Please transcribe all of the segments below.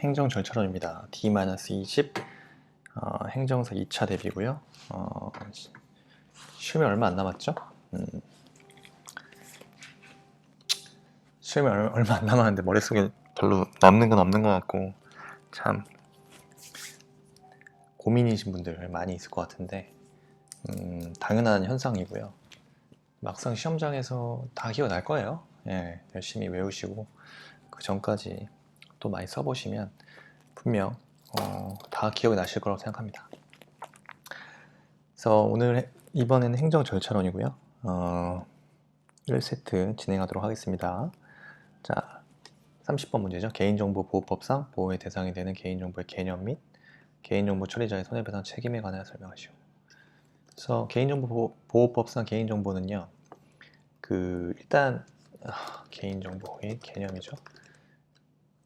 행정 절차론입니다. D-20 행정사 2차 대비고요. 시험이 얼마 안 남았죠? 시험이 얼마 안 남았는데 머릿속에 별로 남는 건 없는 것 같고 참 고민이신 분들 많이 있을 것 같은데 당연한 현상이고요. 막상 시험장에서 다 기억날 거예요. 예, 열심히 외우시고 그 전까지 또 많이 써보시면 분명 다 기억이 나실 거라고 생각합니다. 그래서 이번에는 행정 절차론이고요. 1세트 진행하도록 하겠습니다. 자, 30번 문제죠. 개인정보보호법상 보호의 대상이 되는 개인정보의 개념 및 개인정보 처리자의 손해배상 책임에 관하여 설명하시오. 그래서 개인정보보호법상 개인정보는요. 일단 개인정보의 개념이죠.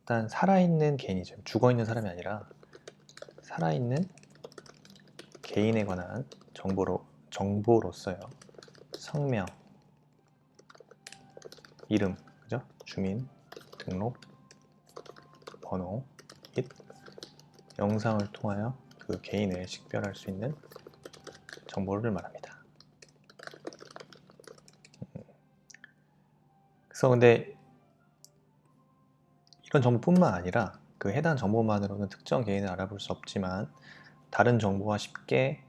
일단 살아있는 개인이죠. 죽어있는 사람이 아니라 살아있는 개인에 관한 정보로서요. 성명, 이름, 그죠? 주민, 등록, 번호 및 영상을 통하여 그 개인을 식별할 수 있는 정보를 말합니다. 그래서 근데 이런 정보뿐만 아니라 그 해당 정보만으로는 특정 개인을 알아볼 수 없지만 다른 정보와 쉽게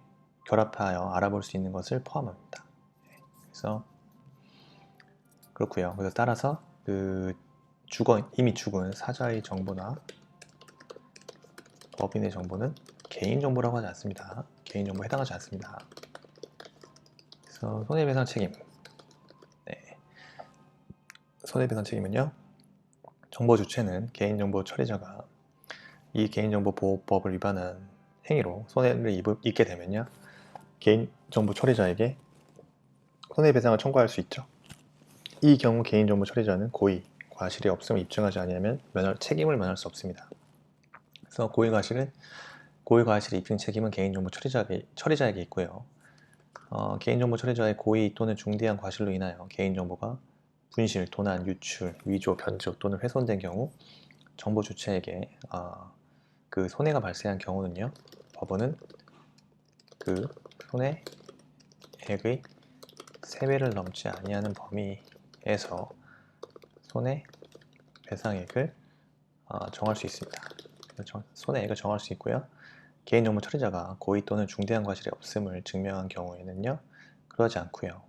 결합하여 알아볼 수 있는 것을 포함합니다. 그래서 그렇고요. 그래서 따라서 이미 죽은 사자의 정보나 법인의 정보는 개인정보라고 하지 않습니다. 개인정보에 해당하지 않습니다. 그래서 손해배상 책임. 네. 손해배상 책임은요. 정보 주체는 개인정보 처리자가 이 개인정보보호법을 위반한 행위로 손해를 입게 되면요. 개인정보 처리자에게 손해배상을 청구할 수 있죠. 이 경우 개인정보 처리자는 고의, 과실이 없음을 입증하지 아니하면 책임을 면할 수 없습니다. 그래서 고의 과실 입증 책임은 개인정보 처리자에게 있고요. 개인정보 처리자의 고의 또는 중대한 과실로 인하여 개인정보가 분실, 도난, 유출, 위조, 변조 또는 훼손된 경우 정보 주체에게 그 손해가 발생한 경우는요. 법원은 그 손해액의 3배를 넘지 아니하는 범위에서 손해배상액을 정할 수 있습니다. 손해액을 정할 수 있고요. 개인정보 처리자가 고의 또는 중대한 과실이 없음을 증명한 경우에는요. 그러지 않고요.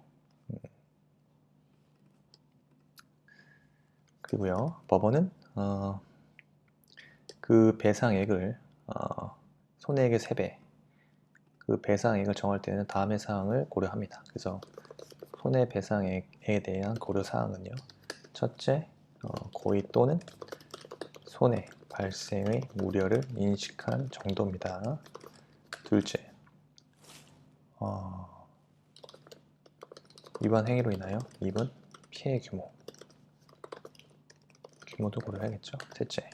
그리고요. 법원은 그 배상액을 손해액의 3배 그 배상액을 정할 때는 다음의 사항을 고려합니다. 그래서 손해배상액에 대한 고려사항은요. 첫째, 고의 또는 손해 발생의 우려를 인식한 정도입니다. 둘째, 위반 행위로 인하여 입은 피해 규모도 고려해야겠죠. 셋째,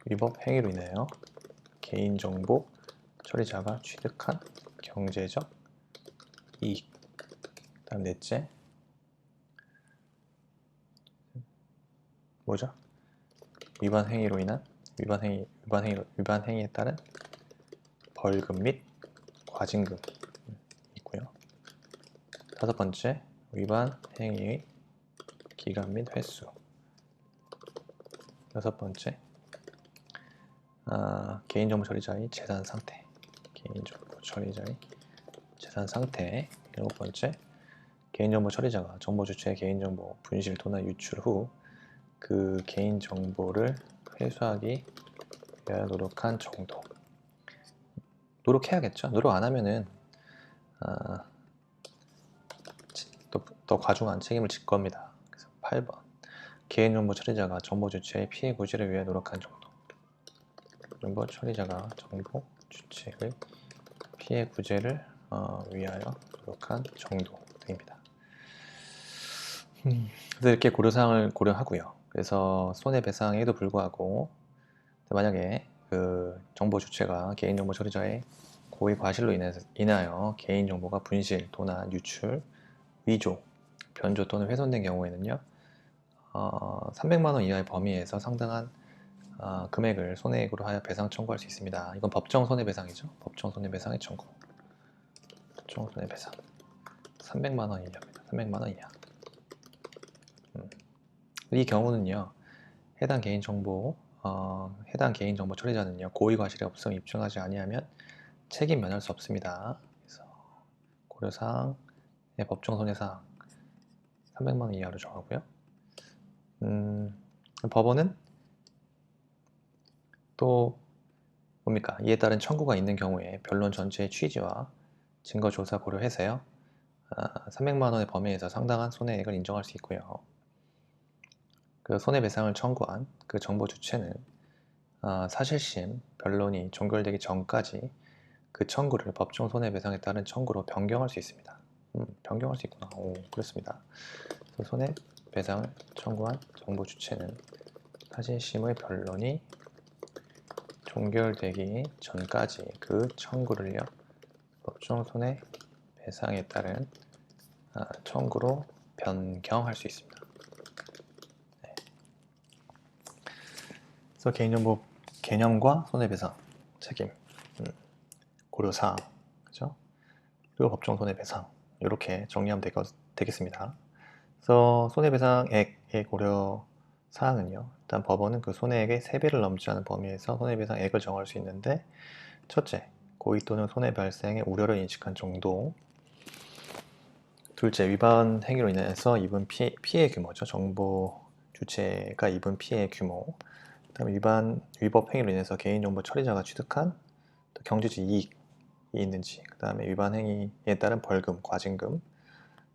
위법 행위로 인하여 개인정보 처리자가 취득한 경제적 이익. 다음 넷째, 뭐죠? 위반 행위에 따른 벌금 및 과징금 있고요. 다섯 번째, 위반 행위의 기간 및 횟수. 여섯 번째, 개인정보 처리자의 재산 상태. 일곱 번째, 개인정보 처리자가 정보 주체의 개인정보 분실, 도난, 유출 후 그 개인정보를 회수하기 위하여 노력한 정도. 노력해야겠죠. 노력 안 하면은 더 과중한 책임을 질 겁니다. 그래서 8번, 개인정보 처리자가 정보 주체의 피해 구제를 위해 노력한 정도. 정보 처리자가 정보 주체의 피해 구제를 위하여 노력한 정도 등입니다. 그래서 이렇게 고려사항을 고려하고요. 그래서 손해배상에도 불구하고 만약에 그 정보 주체가 개인정보 처리자의 고의 과실로 인하여 개인정보가 분실, 도난, 유출, 위조, 변조 또는 훼손된 경우에는요. 300만 원 이하의 범위에서 상당한 금액을 손해액으로 하여 배상 청구할 수 있습니다. 이건 법정 손해배상이죠. 법정 손해배상의 청구. 법정 손해배상 300만 원 이하입니다. 300만 원 이하. 이 경우는요, 해당 개인정보 처리자는요, 고의과실의 없음을 입증하지 아니하면 책임 면할 수 없습니다. 그래서 고려사항의 법정 손해사항 300만 원 이하로 정하고요. 법원은 또 뭡니까? 이에 따른 청구가 있는 경우에 변론 전체의 취지와 증거 조사 고려해서요, 300만 원의 범위에서 상당한 손해액을 인정할 수 있고요. 그 손해배상을 청구한 그 정보 주체는 사실심 변론이 종결되기 전까지 그 청구를 법정 손해배상에 따른 청구로 변경할 수 있습니다. 변경할 수 있구나. 오, 그렇습니다. 손해배상을 청구한 정보 주체는 사실심의 변론이 종결되기 전까지 그 청구를요, 법정 손해배상에 따른 청구로 변경할 수 있습니다. 네. 그래서 개인정보 개념과 손해배상 책임 고려사항, 그죠? 그리고 법정 손해배상 이렇게 정리하면 되겠습니다. 그래서 손해배상액의 고려 사항은요, 일단 법원은 그 손해액의 3배를 넘지 않은 범위에서 손해배상액을 정할 수 있는데, 첫째, 고의 또는 손해 발생의 우려를 인식한 정도. 둘째, 위반 행위로 인해서 입은 피해 규모죠. 정보 주체가 입은 피해의 규모. 그다음에 위법 행위로 인해서 개인정보 처리자가 취득한 경제적 이익이 있는지, 그 다음에 위반 행위에 따른 벌금, 과징금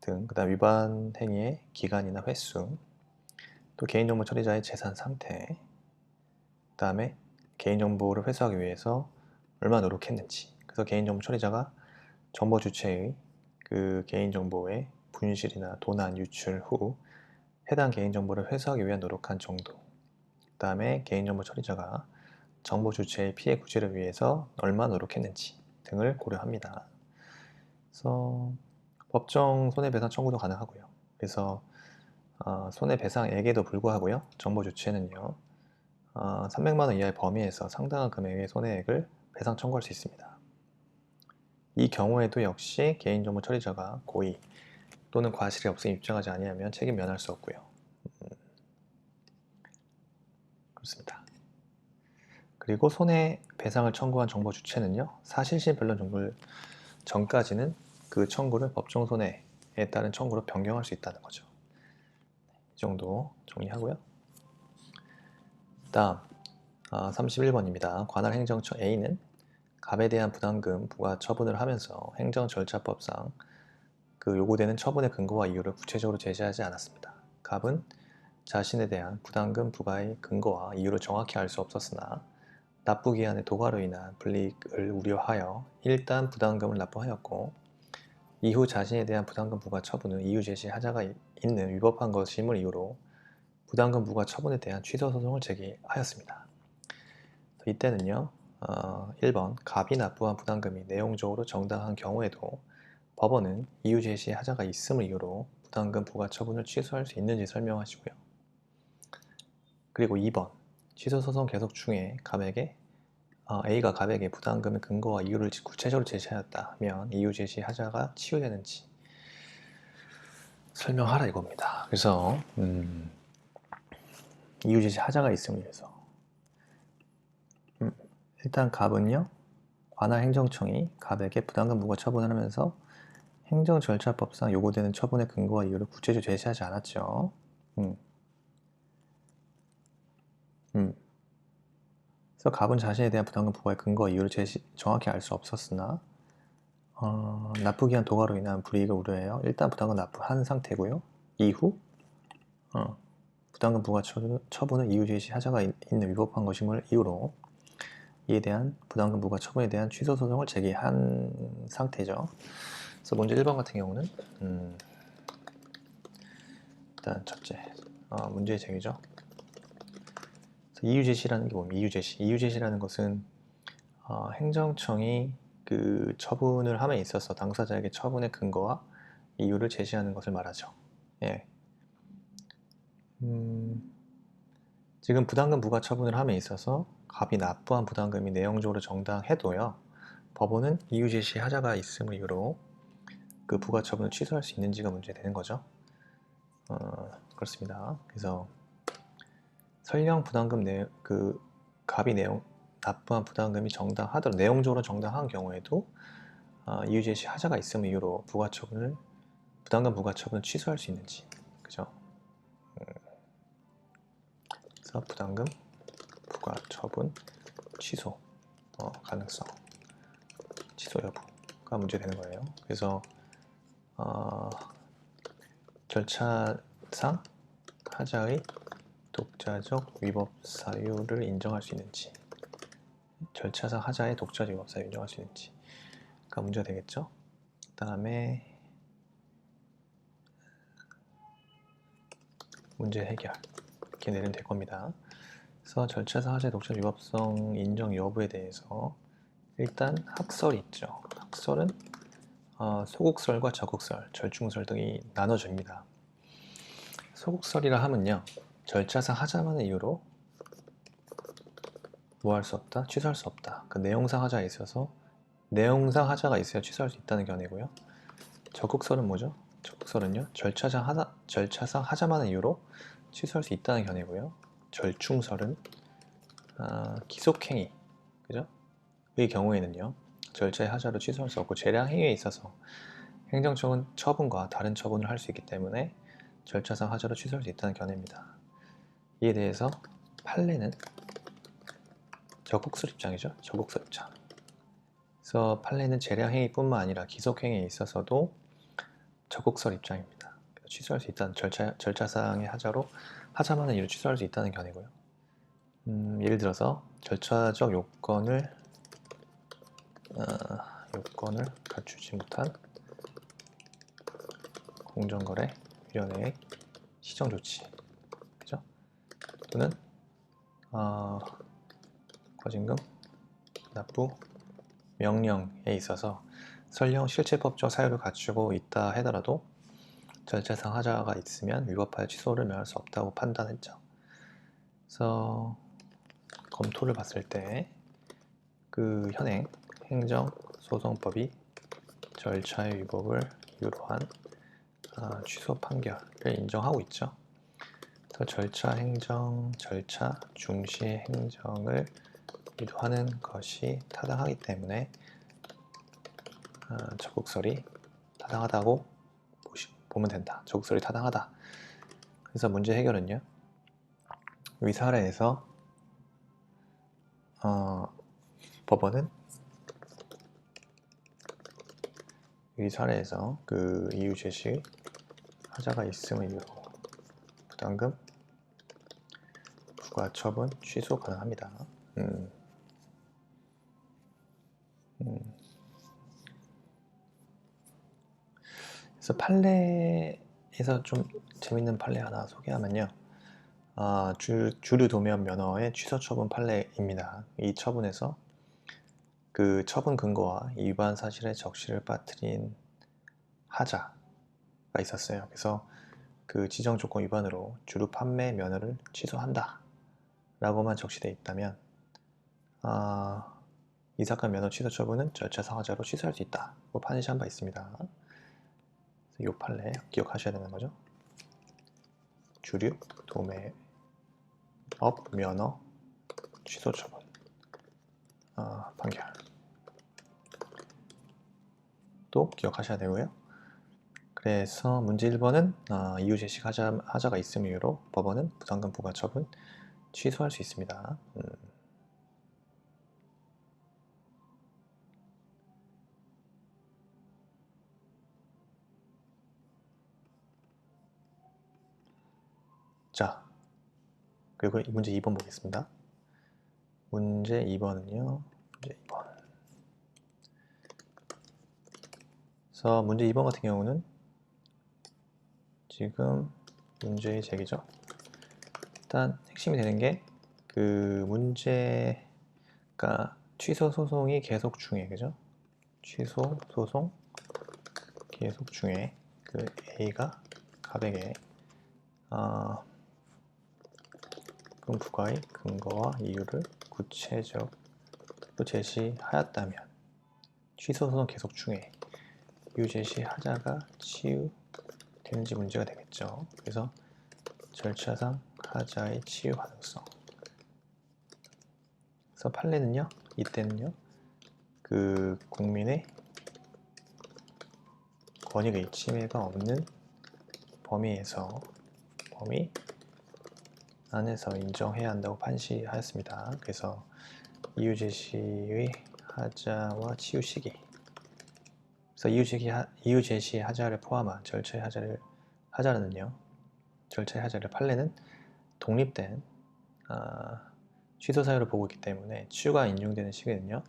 등, 그 다음 위반 행위의 기간이나 횟수, 또 개인정보 처리자의 재산 상태, 그 다음에 개인정보를 회수하기 위해서 얼마나 노력했는지, 그래서 개인정보 처리자가 정보 주체의 그 개인정보의 분실이나 도난, 유출 후 해당 개인정보를 회수하기 위한 노력한 정도, 그 다음에 개인정보 처리자가 정보 주체의 피해 구제를 위해서 얼마나 노력했는지 등을 고려합니다. 그래서 법정 손해배상 청구도 가능하고요. 그래서 손해배상액에도 불구하고요, 정보 주체는요, 300만 원 이하의 범위에서 상당한 금액의 손해액을 배상 청구할 수 있습니다. 이 경우에도 역시 개인정보 처리자가 고의 또는 과실이 없음을 입증하지 아니하면 책임 면할 수 없고요. 그렇습니다. 그리고 손해배상을 청구한 정보 주체는요, 사실심 변론 종결 전까지는 그 청구를 법정 손해에 따른 청구로 변경할 수 있다는 거죠. 이 정도 정리하고요. 다음 31번입니다. 관할 행정처 A는 갑에 대한 부담금 부과 처분을 하면서 행정절차법상 그 요구되는 처분의 근거와 이유를 구체적으로 제시하지 않았습니다. 갑은 자신에 대한 부담금 부과의 근거와 이유를 정확히 알 수 없었으나 납부기한의 도과로 인한 불이익을 우려하여 일단 부담금을 납부하였고, 이후 자신에 대한 부담금 부과 처분은 이유 제시 하자가 있는 위법한 것임을 이유로 부담금 부과 처분에 대한 취소 소송을 제기하였습니다. 이때는요, 1번 갑이 납부한 부담금이 내용적으로 정당한 경우에도 법원은 이유 제시 하자가 있음을 이유로 부담금 부과 처분을 취소할 수 있는지 설명하시고요. 그리고 2번 취소 소송 계속 중에 A가 갑에게 부담금의 근거와 이유를 구체적으로 제시하였다면 이유 제시 하자가 치유되는지 설명하라 이겁니다. 그래서 이유 제시 하자가 있음을 위해서 일단 갑은요, 관할 행정청이 갑에게 부담금 부과 처분을 하면서 행정절차법상 요구되는 처분의 근거와 이유를 구체적으로 제시하지 않았죠. 그래서 갑은 자신에 대한 부담금 부과의 근거와 이유를 정확히 알 수 없었으나 납부기한 도과로 인한 불이익을 우려해요. 일단 부담금 납부한 상태고요. 이후 부담금 부과 처분은 이유 제시 하자가 있는 위법한 것임을 이유로 이에 대한 부담금 부과 처분에 대한 취소 소송을 제기한 상태죠. 그래서 문제 1번 같은 경우는 일단 첫째 문제의 제기죠. 이유 제시라는 게 뭡니까? 이유 제시라는 것은 행정청이 그 처분을 함에 있어서 당사자에게 처분의 근거와 이유를 제시하는 것을 말하죠. 예. 지금 부담금 부과 처분을 함에 있어서 갑이 납부한 부담금이 내용적으로 정당해도요, 법원은 이유 제시 하자가 있음을 이유로 그 부과 처분을 취소할 수 있는지가 문제되는 거죠. 그렇습니다. 그래서 설령 부담금 그 갑이 납부한 부담금이 정당하더라도 내용적으로 정당한 경우에도 이유 제시 하자가 있음을 이유로 부담금 부과 처분을 취소할 수 있는지, 그죠? 그래서 부담금 부과 처분 취소 가능성, 취소 여부가 문제되는 거예요. 그래서 절차상 하자의 독자적 위법 사유를 인정할 수 있는지, 절차상 하자의 독자적 위법 사유 인정할 수 있는지가 문제가 되겠죠. 그 다음에 문제 해결 이렇게 내리면 될 겁니다. 그래서 절차상 하자의 독자적 위법성 인정 여부에 대해서 일단 학설이 있죠. 학설은 소국설과 저국설, 절충설 등이 나눠집니다. 소국설이라 하면요, 절차상 하자만의 이유로 뭐 할 수 없다? 취소할 수 없다. 그 내용상 하자가 있어서 내용상 하자가 있어야 취소할 수 있다는 견해고요. 적극설은 뭐죠? 적극설은요, 절차상 하자만의 이유로 취소할 수 있다는 견해고요. 절충설은 기속행위, 그죠? 의 경우에는요, 절차의 하자로 취소할 수 없고 재량 행위에 있어서 행정처분 처분과 다른 처분을 할 수 있기 때문에 절차상 하자로 취소할 수 있다는 견해입니다. 이에 대해서 판례는 적국설 입장이죠. 적국설 입장. 그래서 판례는 재량 행위뿐만 아니라 기속 행위에 있어서도 적국설 입장입니다. 취소할 수 있다는 절차상의 하자만은 이유로 취소할 수 있다는 견해고요. 예를 들어서 절차적 요건을 갖추지 못한 공정거래위원회의 시정조치, 그죠? 또는 과징금 납부 명령에 있어서 설령 실체법적 사유를 갖추고 있다 하더라도 절차상 하자가 있으면 위법하여 취소를 면할 수 없다고 판단했죠. 그래서 검토를 봤을 때 그 현행 행정소송법이 절차의 위법을 이유로 한 취소 판결을 인정하고 있죠. 그래서 절차 중시의 행정을 유도하는 것이 타당하기 때문에 적국설이 타당하다고 보면 된다. 적국설이 타당하다. 그래서 문제 해결은요, 위 사례에서 법원은 이 사례에서 그 이유 제시 하자가 있음을 이유로 부담금 부과 처분 취소 가능합니다. 그래서 판례에서 좀 재밌는 판례 하나 소개하면요, 주류 도면 면허의 취소 처분 판례입니다. 이 처분에서 그 처분 근거와 위반 사실의 적시를 빠뜨린 하자가 있었어요. 그래서 그 지정 조건 위반으로 주류 판매 면허를 취소한다 라고만 적시되어 있다면 이 사건 면허 취소 처분은 절차상 하자로 취소할 수 있다고 판시한 바 있습니다. 이 판례 기억하셔야 되는 거죠. 주류 도매업 면허 취소 처분 판결 또 기억하셔야 되고요. 그래서 문제 1번은 이유 제시 하자가 있음 이유로 법원은 부담금 부과 처분 취소할 수 있습니다. 자, 그리고 문제 2번 보겠습니다. 문제 2번은요. 문제 2번. 그래서 문제 2번 같은 경우는 지금 문제의 제기죠. 일단 핵심이 되는 게 그 문제가 취소 소송이 계속 중에, 그죠? 취소 소송 계속 중에 그 A가 갑에게 그럼 부가의 근거와 이유를 구체적으로 제시하였다면 취소 소송 계속 중에 이유 제시하자가 치유되는지 문제가 되겠죠. 그래서 절차상 하자의 치유 가능성. 그래서 판례는요, 이때는요, 그 국민의 권익의 침해가 없는 범위 안에서 인정해야 한다고 판시하였습니다. 그래서 이유 제시의 하자와 치유 시기. 그래서 이유 제시 하자를 포함한 절차의 하자는요, 절차의 하자를 판례는 독립된 취소 사유를 보고 있기 때문에 치유가 인용되는 시기는요,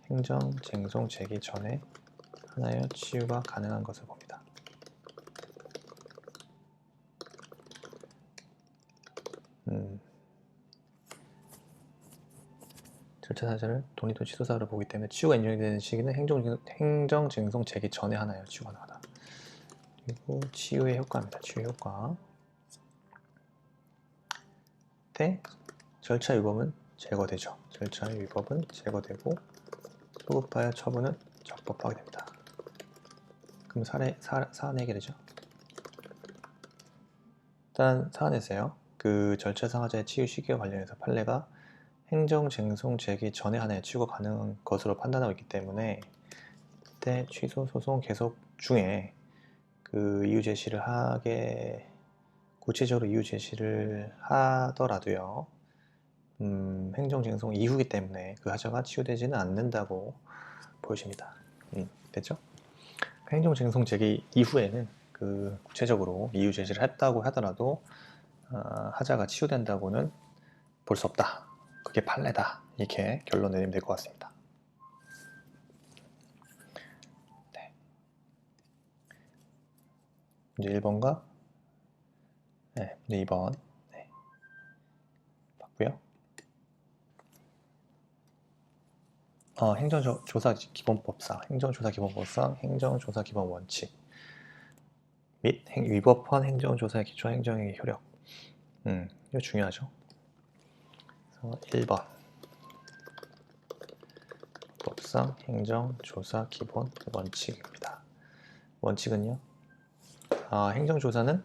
행정 쟁송 제기 전에 하나여 치유가 가능한 것을 봅니다. 절차 사유를 독립된 취소 사유를 보기 때문에 치유가 인용되는 시기는 행정 쟁송 제기 전에 하나여 치유가 가능하다. 그리고 치유의 효과입니다. 치유 효과. 때 절차 위법은 제거되죠. 절차의 위법은 제거되고 소급하여 처분은 적법하게 됩니다. 그럼 사안 해결이죠. 일단 사안에서요, 그 절차상 하자의 치유 시기와 관련해서 판례가 행정 쟁송 제기 전에 하나의 치유가 가능한 것으로 판단하고 있기 때문에 이때 취소 소송 계속 중에 그 이유 제시를 구체적으로 이유 제시를 하더라도요, 행정 쟁송 이후이기 때문에 그 하자가 치유되지는 않는다고 보여집니다. 됐죠? 행정 쟁송 제기 이후에는 그 구체적으로 이유 제시를 했다고 하더라도 하자가 치유된다고는 볼 수 없다. 그게 판례다. 이렇게 결론 내리면 될 것 같습니다. 네. 문제 1번과 문제 2번 봤고요. 행정조사 기본법상, 행정조사 기본 원칙 및 위법한 행정조사에 기초한 행정의 효력. 이거 중요하죠. 그래서 1번 법상 행정조사 기본 원칙입니다. 원칙은요, 행정조사는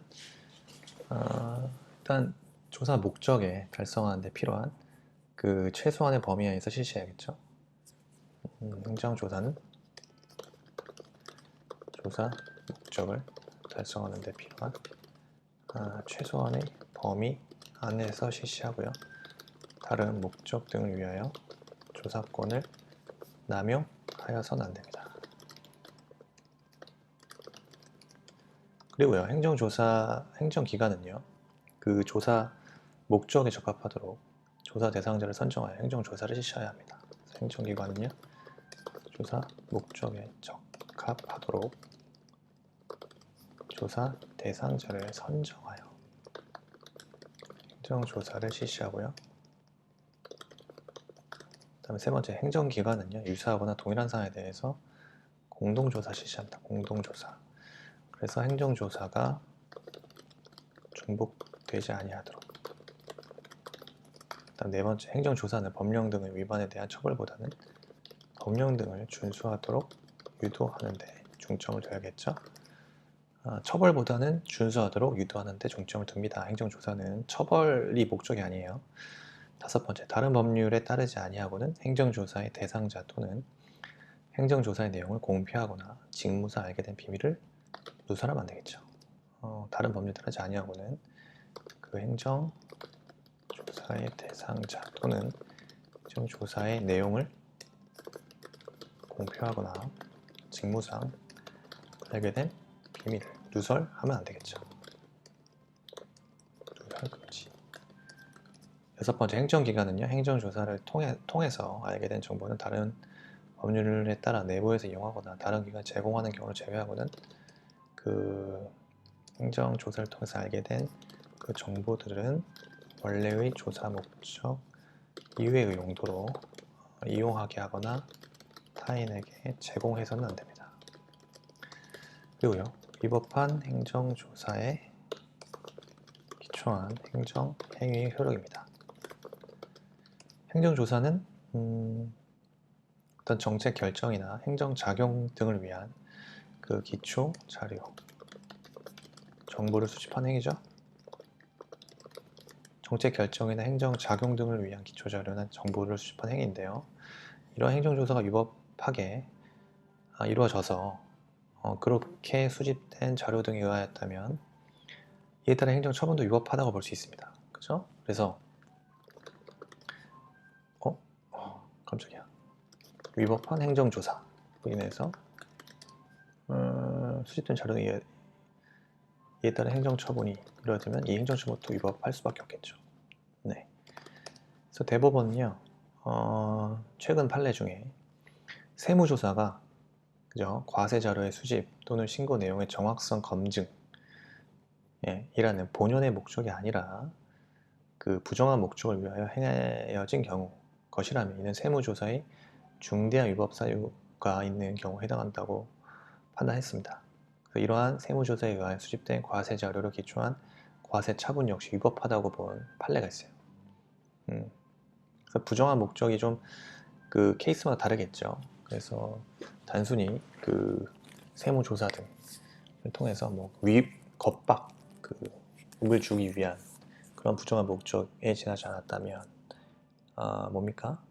일단 조사 목적에 달성하는 데 필요한 그 최소한의 범위 안에서 실시해야겠죠. 행정조사는 조사 목적을 달성하는 데 필요한 최소한의 범위 안에서 실시하고요. 다른 목적 등을 위하여 조사권을 남용하여서는 안 됩니다. 그리고요, 행정기관은요, 그 조사 목적에 적합하도록 조사 대상자를 선정하여 행정조사를 실시해야 합니다. 행정기관은요, 조사 목적에 적합하도록 조사 대상자를 선정하여 행정조사를 실시하고요. 다음에 세 번째, 행정기관은요, 유사하거나 동일한 사안에 대해서 공동조사 실시합니다. 공동조사. 그래서 행정조사가 중복되지 아니하도록. 다음 네 번째, 행정조사는 법령 등의 위반에 대한 처벌보다는 법령 등을 준수하도록 유도하는 데 중점을 둬야겠죠. 처벌보다는 준수하도록 유도하는 데 중점을 둡니다. 행정조사는 처벌이 목적이 아니에요. 다섯 번째, 다른 법률에 따르지 아니하고는 행정조사의 대상자 또는 행정조사의 내용을 공표하거나 직무상 알게 된 비밀을 누설하면 안 되겠죠. 다른 법률에 따르지 아니하고는 그 행정조사의 대상자 또는 행정조사의 내용을 공표하거나 직무상 알게 된 비밀을 누설하면 안 되겠죠. 누설 금지. 여섯 번째, 행정기관은요, 행정조사를 통해서 알게 된 정보는 다른 법률에 따라 내부에서 이용하거나 다른 기관이 제공하는 경우를 제외하고는 그 행정조사를 통해서 알게 된 그 정보들은 원래의 조사 목적 이외의 용도로 이용하게 하거나 타인에게 제공해서는 안 됩니다. 그리고요, 위법한 행정조사에 기초한 행정행위의 효력입니다. 행정조사는 어떤 정책 결정이나 행정작용 등을 위한 그 기초 자료, 정보를 수집하는 행위죠. 정책 결정이나 행정작용 등을 위한 기초 자료나 정보를 수집하는 행위인데요. 이러한 행정조사가 위법하게 이루어져서 그렇게 수집된 자료 등에 의하였다면 이에 따른 행정처분도 위법하다고 볼 수 있습니다. 그죠? 그래서 깜짝이야. 위법한 행정조사로 인해서 수집된 자료 등에 이에 따른 행정처분이 이루어지면 이 행정처분도 위법할 수밖에 없겠죠. 네. 그래서 대법원은요, 최근 판례 중에 세무조사가 그죠? 과세 자료의 수집 또는 신고 내용의 정확성 검증 이라는 본연의 목적이 아니라 그 부정한 목적을 위하여 행하여진 경우 것이라면 이는 세무조사의 중대한 위법 사유가 있는 경우에 해당한다고 판단했습니다. 그래서 이러한 세무조사에 의하여 수집된 과세 자료를 기초한 과세 처분 역시 위법하다고 본 판례가 있어요. 그래서 부정한 목적이 좀 그 케이스마다 다르겠죠. 그래서 단순히 그 세무조사 등을 통해서 뭐 겁박 을 주기 위한 그런 부정한 목적에 지나지 않았다면 뭡니까?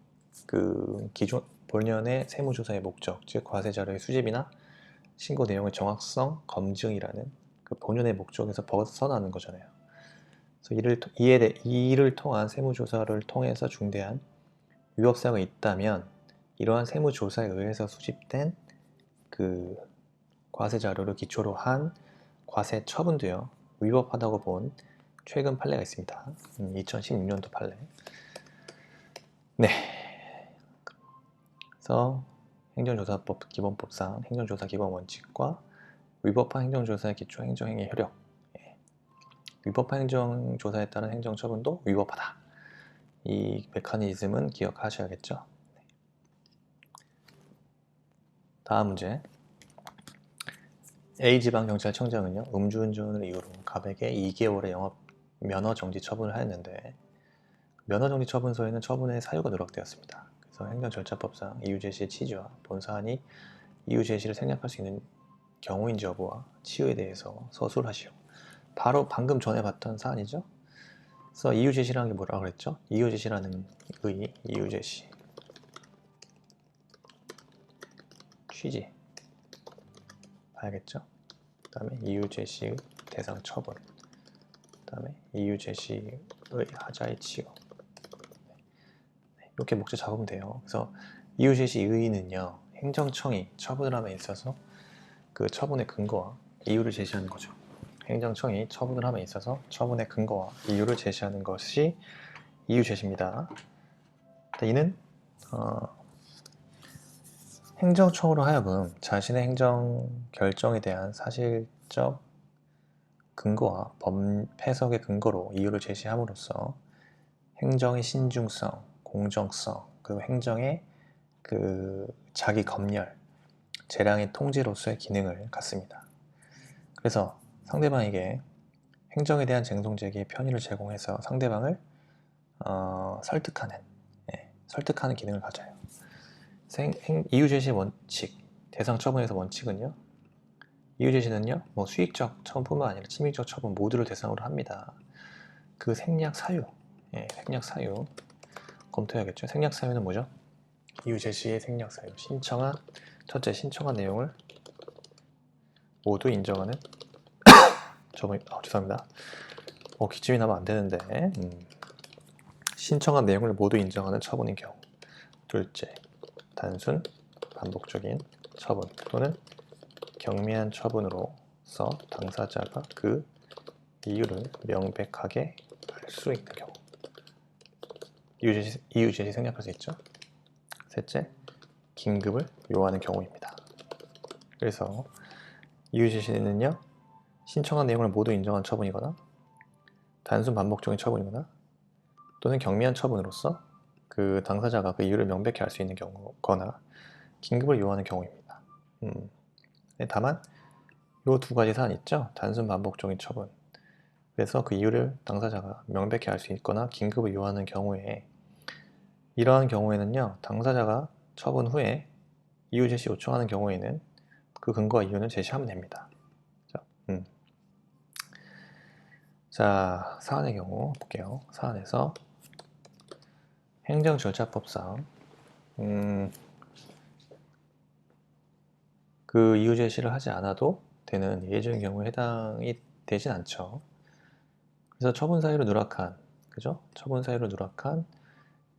그 기존 본연의 세무조사의 목적, 즉 과세 자료의 수집이나 신고 내용의 정확성 검증이라는 그 본연의 목적에서 벗어나는 거잖아요. 그래서 이를 통한 세무조사를 통해서 중대한 위법사유가 있다면 이러한 세무조사에 의해서 수집된 그 과세 자료를 기초로 한 과세 처분도요 위법하다고 본 최근 판례가 있습니다. 2016년도 판례. 네. 그래서 행정조사법 기본법상 행정조사 기본 원칙과 위법한 행정조사에 기초 행정행위 효력, 위법한 행정조사에 따른 행정처분도 위법하다. 이 메커니즘은 기억하셔야겠죠. 다음 문제. A지방경찰청장은요 음주운전을 이유로 갑에게 2개월의 영업 면허 정지 처분을 하였는데 면허 정지 처분서에는 처분의 사유가 누락되었습니다. 그래서 행정절차법상 이유 제시의 취지와 본 사안이 이유 제시를 생략할 수 있는 경우인지 여부와 치유에 대해서 서술하시오. 바로 방금 전에 봤던 사안이죠. 그래서 이유 제시라는 게 뭐라고 그랬죠? 이유 제시라는 이유 제시 취지 봐야겠죠. 그 다음에 이유 제시의 대상 처분, 그 다음에 이유 제시의 하자의 치유. 이렇게 목차 잡으면 돼요. 그래서 이유 제시 의의는요 행정청이 처분을 함에 있어서 그 처분의 근거와 이유를 제시하는 거죠. 행정청이 처분을 함에 있어서 처분의 근거와 이유를 제시하는 것이 이유 제시입니다. 이는 행정청으로 하여금 자신의 행정 결정에 대한 사실적 근거와 해석의 근거로 이유를 제시함으로써 행정의 신중성, 공정성, 그리고 행정의 그 자기 검열, 재량의 통제로서의 기능을 갖습니다. 그래서 상대방에게 행정에 대한 쟁송 제기의 편의를 제공해서 상대방을 설득하는 기능을 가져요. 이유 제시 원칙, 대상 처분에서 원칙은요. 이유 제시는요, 뭐 수익적 처분뿐만 아니라 침익적 처분 모두를 대상으로 합니다. 그 생략 사유, 생략 사유 검토해야겠죠. 생략 사유는 뭐죠? 이유 제시의 생략 사유, 첫째 신청한 내용을 모두 인정하는 죄송합니다. 기침이 나면 안 되는데 신청한 내용을 모두 인정하는 처분인 경우. 둘째, 단순 반복적인 처분 또는 경미한 처분으로서 당사자가 그 이유를 명백하게 알 수 있는 경우. 이유 제시 생략할 수 있죠. 셋째, 긴급을 요하는 경우입니다. 그래서 이유 제시는요 신청한 내용을 모두 인정한 처분이거나 단순 반복적인 처분이거나 또는 경미한 처분으로서 그 당사자가 그 이유를 명백히 알 수 있는 경우거나 긴급을 요하는 경우입니다. 다만 이 두 가지 사안 있죠. 단순 반복적인 처분. 그래서 그 이유를 당사자가 명백히 알 수 있거나 긴급을 요하는 경우에 이러한 경우에는요, 당사자가 처분 후에 이유 제시 요청하는 경우에는 그 근거와 이유는 제시하면 됩니다. 자, 사안의 경우 볼게요. 사안에서 행정절차법상 그 이유 제시를 하지 않아도 되는 예외적인 경우에 해당이 되진 않죠. 그래서 처분 사유로 누락한, 그죠? 처분 사유로 누락한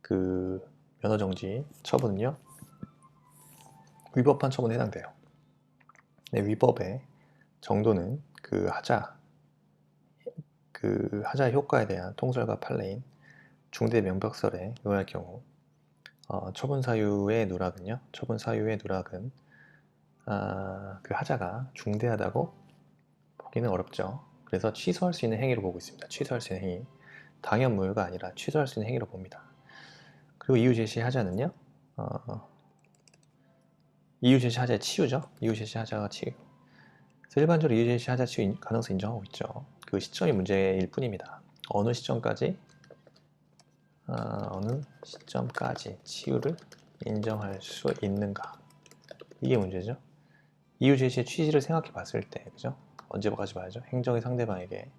그 면허정지 처분은요, 위법한 처분에 해당돼요. 네, 위법의 정도는 그 하자의 효과에 대한 통설과 판례인 중대 명백설에 의할 경우 처분 사유의 누락은요, 그 하자가 중대하다고 보기는 어렵죠. 그래서 취소할 수 있는 행위로 보고 있습니다. 취소할 수 있는 행위, 당연무효가 아니라 취소할 수 있는 행위로 봅니다. 그리고 이유 제시하자는요, 이유 제시하자의 치유죠. 이유 제시하자가 치유. 그래서 일반적으로 이유 제시하자 치유 가능성 인정하고 있죠. 그 시점이 문제일 뿐입니다. 어느 시점까지 치유를 인정할 수 있는가, 이게 문제죠. 이유 제시의 취지를 생각해 봤을 때, 그죠? 언제까지 봐야죠? 행정이 상대방에게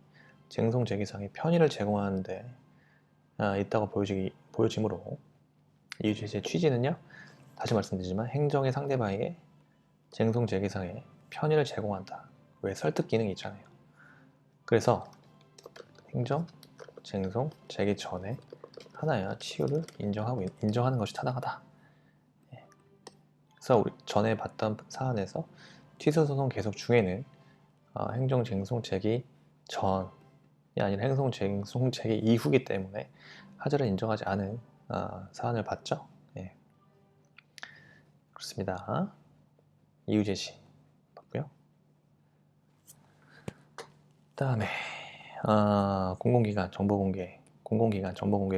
쟁송 제기상의 편의를 제공하는데 있다고 보여지므로 이유 제시의 취지는요, 다시 말씀드리지만 행정의 상대방에게 쟁송 제기상의 편의를 제공한다. 왜? 설득 기능이 있잖아요. 그래서 행정, 쟁송, 제기 전에 하나야 치유를 인정하는 것이 타당하다. 그래서 우리 전에 봤던 사안에서 취소소송 계속 중에는 행정, 쟁송, 제기 전이 아니라 행정, 쟁송, 제기 이후기 때문에 하자를 인정하지 않은 사안을 봤죠. 예. 그렇습니다. 이유 제시 봤고요. 다음에 공공기관 정보공개에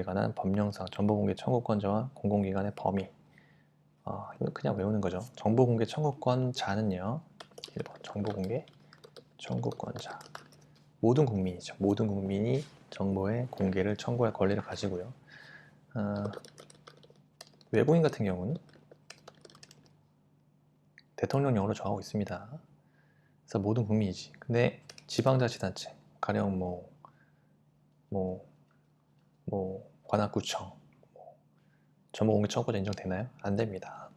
관한 법령상 정보공개 청구권자와 공공기관의 범위. 이거 그냥 외우는 거죠. 정보공개 청구권자는요, 1번 정보공개 청구권자, 모든 국민이죠. 모든 국민이 정보의 공개를 청구할 권리를 가지고요. 외국인 같은 경우는 대통령령으로 정하고 있습니다. 그래서 모든 국민이지. 근데 지방자치단체, 가령 관악구청, 정보공개 청구권 인정되나요? 안 됩니다.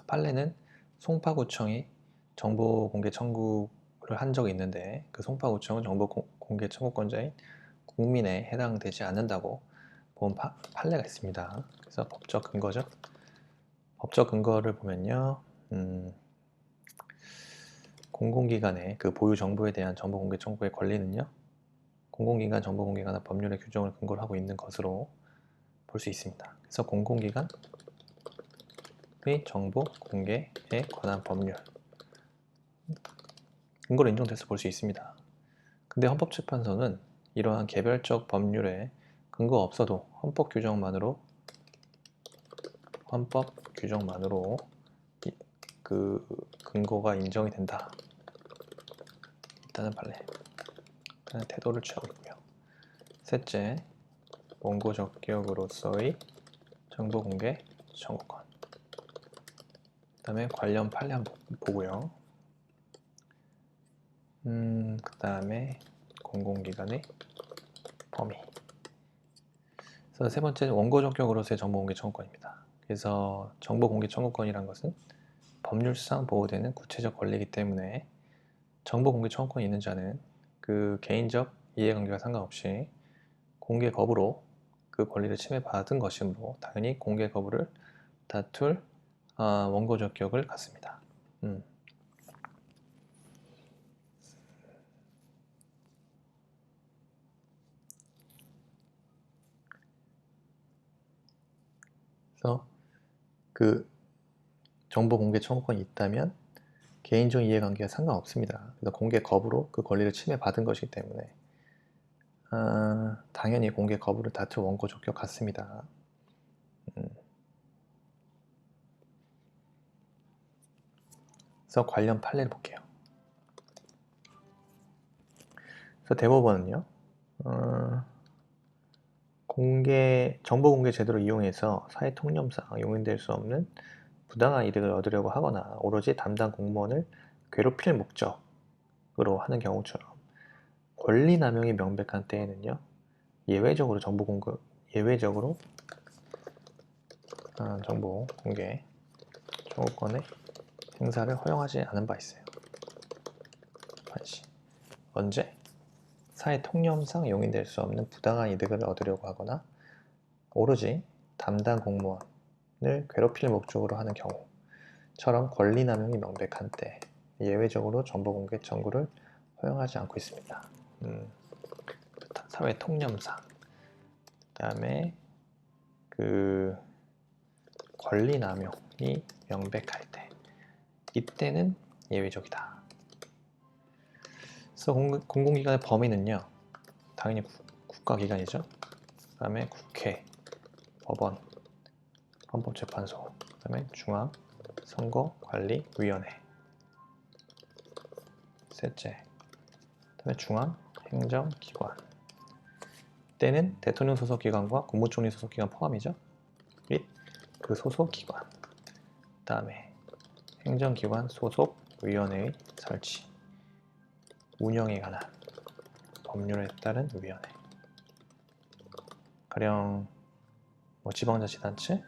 판례는 송파구청이 정보공개 청구를 한 적이 있는데 그 송파구청은 정보공개 청구권자인 국민에 해당되지 않는다고 본 판례가 있습니다. 그래서 법적 근거죠. 법적 근거를 보면요, 공공기관의 그 보유 정보에 대한 정보공개 청구의 권리는요, 공공기관 정보공개에 관한 법률의 규정을 근거로 하고 있는 것으로 볼 수 있습니다. 그래서 공공기관의 정보공개에 관한 법률 근거로 인정돼서 볼 수 있습니다. 근데 헌법재판소는 이러한 개별적 법률에 근거가 없어도 헌법 규정만으로 그 근거가 인정이 된다. 일단은 판례, 태도를 취하고 있고요. 셋째, 원고 적격으로서의 정보공개 청구권. 그 다음에 관련 판례 한번 보고요. 그 다음에 공공기관의 범위. 그래서 세 번째, 원고 적격으로서의 정보공개 청구권입니다. 그래서 정보공개 청구권이란 것은 법률상 보호되는 구체적 권리이기 때문에 정보공개 청구권이 있는 자는 그 개인적 이해관계와 상관없이 공개 거부로 그 권리를 침해받은 것이므로 당연히 공개 거부를 다툴 원고 적격을 갖습니다. 그래서 그 정보 공개 청구권이 있다면 개인적 이해관계와 상관없습니다. 그래서 공개 거부로 그 권리를 침해받은 것이기 때문에 당연히 공개 거부를 다툴 원고 적격 같습니다. 그래서 관련 판례를 볼게요. 그래서 대법원은요, 정보 공개 제도를 이용해서 사회 통념상 용인될 수 없는 부당한 이득을 얻으려고 하거나 오로지 담당 공무원을 괴롭힐 목적으로 하는 경우처럼 권리 남용이 명백한 때에는요, 예외적으로 정보 공개 청구권의 행사를 허용하지 않은 바 있어요. 언제? 사회 통념상 용인될 수 없는 부당한 이득을 얻으려고 하거나 오로지 담당 공무원을 괴롭힐 목적으로 하는 경우처럼 권리 남용이 명백한 때 예외적으로 정보 공개 청구를 허용하지 않고 있습니다. 사회 통념상, 그 다음에 그 권리 남용이 명백할 때, 이때는 예외적이다. 그래서 공공기관의 범위는요, 당연히 국가기관이죠. 그 다음에 국회, 법원, 헌법재판소, 그 다음에 중앙선거관리위원회, 셋째, 그 다음에 중앙행정기관. 때는 대통령 소속기관과 국무총리 소속기관 포함이죠. 및 그 소속기관, 그 다음에 행정기관 소속위원회의 설치, 운영에 관한 법률에 따른 위원회, 가령 지방자치단체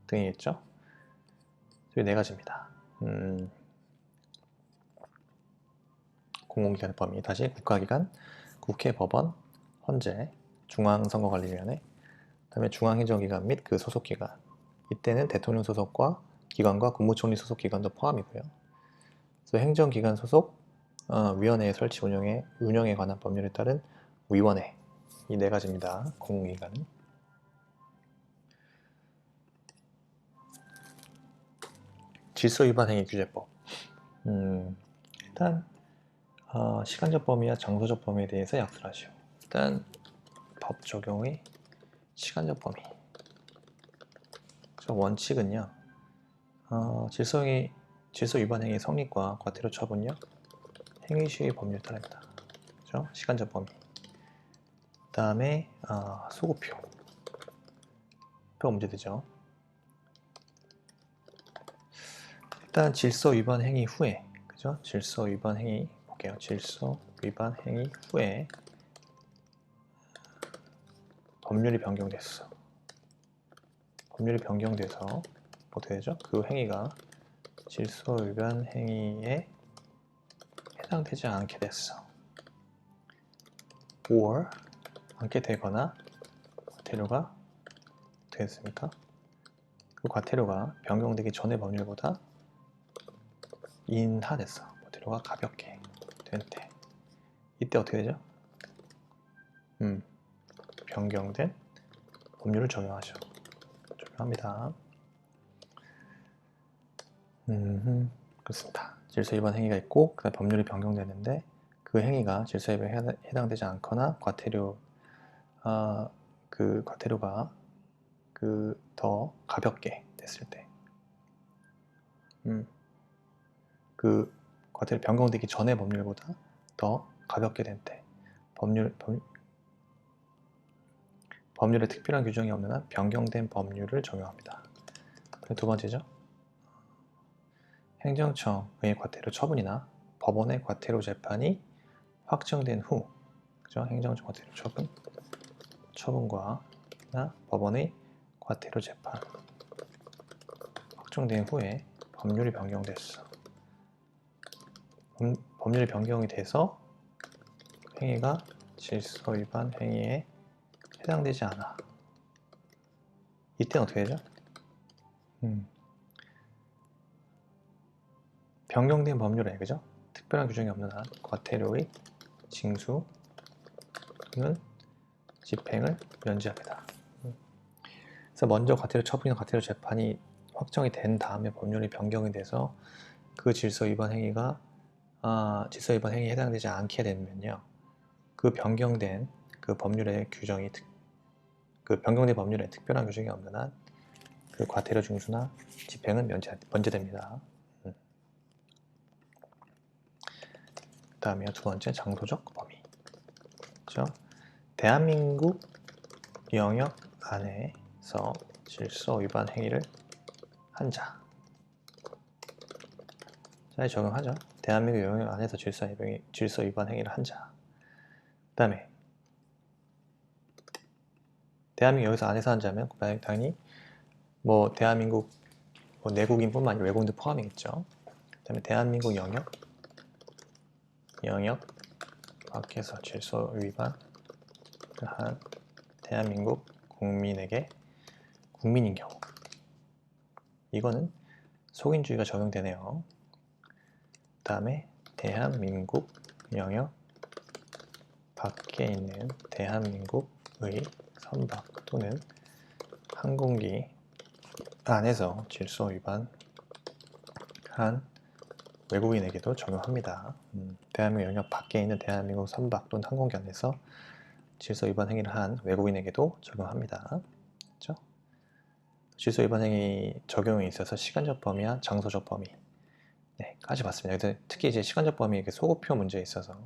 등이 있죠. 이 네 가지입니다. 공공기관의 범위, 다시 국가기관, 국회, 법원, 헌재, 중앙선거관리위원회, 그 다음에 중앙행정기관 및 그 소속기관. 이때는 대통령 소속과 기관과 국무총리 소속 기관도 포함이고요. 그래서 행정기관 소속 위원회의 설치 운영에 관한 법률에 따른 위원회, 이 네 가지입니다. 공공기관은. 질서위반 행위 규제법. 일단 시간적 범위와 장소적 범위에 대해서 약술하시오. 일단 법 적용의 시간적 범위. 원칙은요, 질서 위반 행위 성립과 과태료 처분요, 행위 시의 법률에 따릅니다. 그렇죠? 시간적 범위. 그 다음에 소급표. 표 문제되죠. 일단 질서 위반 행위 후에, 그죠? 질서 위반 행위 볼게요. 질서 위반 행위 후에 법률이 변경됐어. 법률이 변경돼서 어떻게 되죠? 그 행위가 질서 위반 행위에 해당되지 않게 됐어. or 않게 되거나 과태료가 어떻게 됐습니까? 그 과태료가 변경되기 전의 법률보다 인하됐어. 과태료가 가볍게 된 때. 이때 어떻게 되죠? 변경된 법률을 적용하죠. 적용합니다. 그렇습니다. 질서 위반 행위가 있고 그 법률이 변경되는데 그 행위가 질서 위반에 해당되지 않거나 그 과태료가 더 가볍게 됐을 때, 그 과태료 변경되기 전의 법률보다 더 가볍게 된 때, 법률에 특별한 규정이 없는 한 변경된 법률을 적용합니다. 두 번째죠. 행정청의 과태료 처분이나 법원의 과태료 재판이 확정된 후, 그죠? 행정청 과태료 처분과 법원의 과태료 재판 확정된 후에 법률이 변경됐어. 법률이 변경이 돼서 행위가 질서 위반 행위에 해당되지 않아. 이때는 어떻게 되죠? 변경된 법률에, 그죠? 특별한 규정이 없는 한 과태료의 징수 또는 집행을 면제합니다. 그래서 먼저 과태료 처분이나 과태료 재판이 확정이 된 다음에 법률이 변경이 돼서 그 질서 위반 행위가 질서 위반 행위에 해당되지 않게 되면요, 그 변경된 그 법률의 규정이 그 변경된 법률에 특별한 규정이 없는 한 그 과태료 징수나 집행은 면제됩니다. 다음에 두 번째, 장소적 범위. 그렇죠? 대한민국 영역 안에서 질서 위반 행위를 한 자. 잘 적용하죠. 대한민국 영역 안에서 질서 위반 행위를 한 자. 그 다음에 대한민국 여기서 안에서 한 자면 당연히 뭐 대한민국 뭐 내국인뿐만 아니라 외국인도 포함이겠죠. 그 다음에 대한민국 영역 밖에서 질서 위반을 한 대한민국 국민에게 국민인 경우, 이거는 속인주의가 적용되네요. 그 다음에 대한민국 영역 밖에 있는 대한민국의 선박 또는 항공기 안에서 질서 위반한 외국인에게도 적용합니다. 대한민국 영역 밖에 있는 대한민국 선박 또는 항공기 안에서 질서 위반 행위를 한 외국인에게도 적용합니다. 그렇죠? 질서 위반 행위 적용에 있어서 시간적 범위와 장소적 범위, 까지 봤습니다. 특히 이제 시간적 범위 소급표 문제에 있어서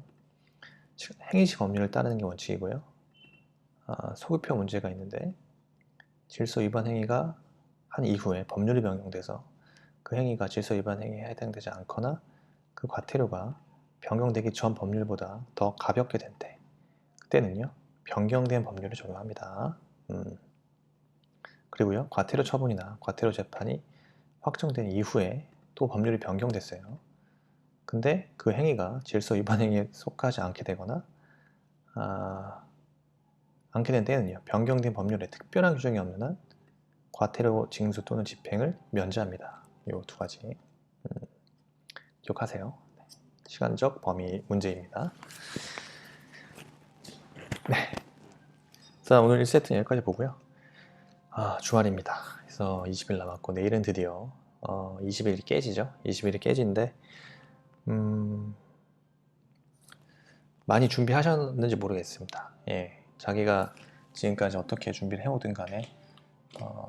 행위시 법률을 따르는 게 원칙이고요. 소급표 문제가 있는데 질서 위반 행위가 한 이후에 법률이 변경돼서 그 행위가 질서 위반 행위에 해당되지 않거나 그 과태료가 변경되기 전 법률보다 더 가볍게 된 때, 그때는요 변경된 법률을 적용합니다. 그리고요 과태료 처분이나 과태료 재판이 확정된 이후에 또 법률이 변경됐어요. 근데 그 행위가 질서 위반 행위에 속하지 않게 되거나 않게 된 때는요 변경된 법률에 특별한 규정이 없는 한 과태료 징수 또는 집행을 면제합니다. 이 두 가지 기억하세요. 시간적 범위 문제입니다. 네. 자, 오늘 1세트는 여기까지 보고요. 주말입니다. 그래서 20일 남았고 내일은 드디어 20일이 깨지죠. 20일이 깨지는데 많이 준비하셨는지 모르겠습니다. 자기가 지금까지 어떻게 준비를 해오든 간에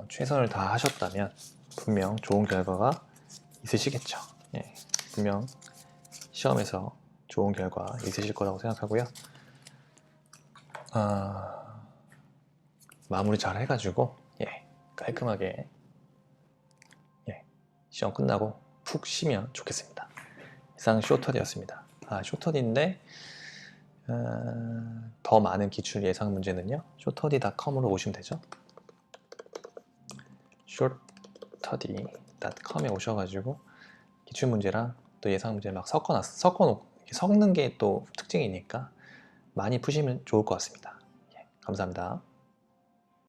최선을 다하셨다면 분명 좋은 결과가 있으시겠죠. 분명 시험에서 좋은 결과 있으실 거라고 생각하고요. 마무리 잘 해가지고 깔끔하게 시험 끝나고 푹 쉬면 좋겠습니다. 이상 쇼터디였습니다. 쇼터디인데 더 많은 기출 예상 문제는요 shortstudy.com으로 오시면 되죠. shortstudy.com에 오셔가지고 기출 문제랑 또 예상 문제 막 섞는 게 또 특징이니까 많이 푸시면 좋을 것 같습니다. 감사합니다.